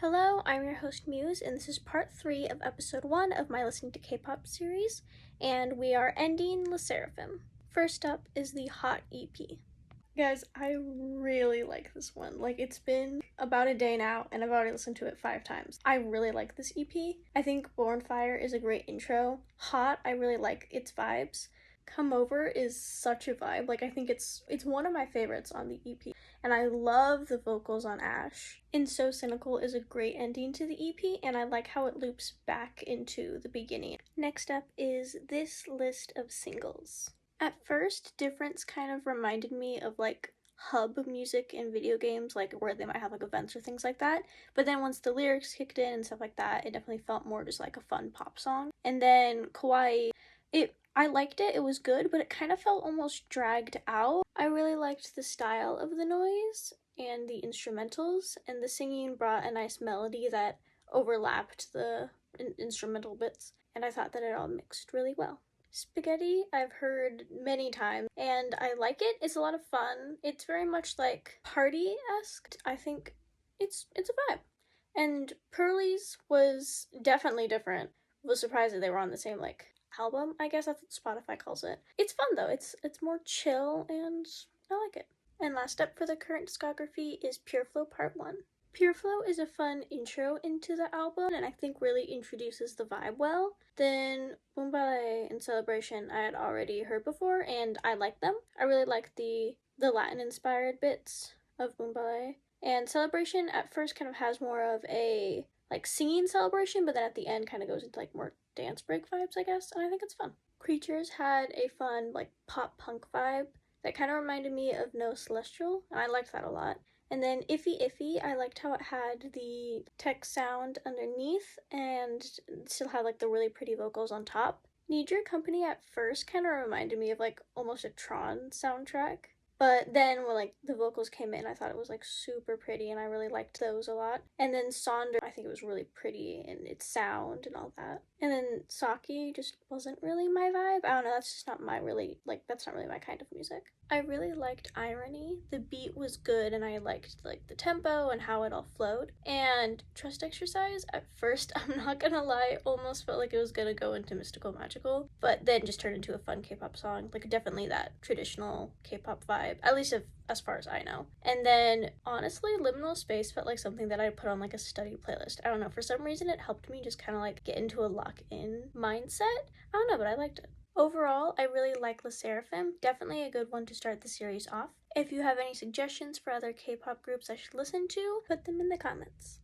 Hello, I'm your host Muse, and this is part 3 of episode 1 of my Listening to K-pop series, and we are ending Le Sserafim. First up is the Hot EP. Guys, I really like this one. It's been about a day now, and I've already listened to it 5 times. I really like this EP. I think Born Fire is a great intro. Hot, I really like its vibes. Come Over is such a vibe. I think it's one of my favorites on the EP. And I love the vocals on Ash. And So Cynical is a great ending to the EP, and I like how it loops back into the beginning. Next up is this list of singles. At first, Difference kind of reminded me of hub music in video games, where they might have events or things like that. But then once the lyrics kicked in and stuff like that, it definitely felt more just like a fun pop song. And then Kawaii, I liked it, it was good, but it kind of felt almost dragged out. I really liked the style of the noise and the instrumentals, and the singing brought a nice melody that overlapped the instrumental bits, and I thought that it all mixed really well. Spaghetti, I've heard many times, and I like it. It's a lot of fun. It's very much party-esque. I think it's a vibe. And Pearlies was definitely different. I was surprised that they were on the same album, I guess that's what Spotify calls it. It's fun though. It's more chill, and I like it. And last up for the current discography is Pure Flow Part 1. Pure Flow is a fun intro into the album, and I think really introduces the vibe well. Then Boom Ballet and Celebration I had already heard before, and I like them. I really like the Latin-inspired bits of Boom Ballet. And Celebration at first kind of has more of a singing celebration, but then at the end kind of goes into more dance break vibes, I guess, and I think it's fun. Creatures had a fun pop punk vibe that kind of reminded me of No Celestial, and I liked that a lot. And then Iffy Iffy, I liked how it had the tech sound underneath and still had the really pretty vocals on top. Need Your Company at first kind of reminded me of almost a Tron soundtrack. But then when the vocals came in, I thought it was super pretty, and I really liked those a lot. And then Sonder, I think it was really pretty in its sound and all that. And then Saki just wasn't really my vibe. I don't know, that's just not my that's not really my kind of music. I really liked Irony. The beat was good, and I liked the tempo and how it all flowed. And Trust Exercise, at first, I'm not gonna lie, almost felt like it was gonna go into Mystical Magical, but then just turned into a fun K-pop song. Definitely that traditional K-pop vibe, at least as far as I know. And then honestly, Liminal Space felt like something that I'd put on a study playlist. I don't know, for some reason it helped me just kind of get into a lock-in mindset. I don't know, but I liked it. Overall, I really like Le Sserafim. Definitely a good one to start the series off. If you have any suggestions for other K-pop groups I should listen to, put them in the comments.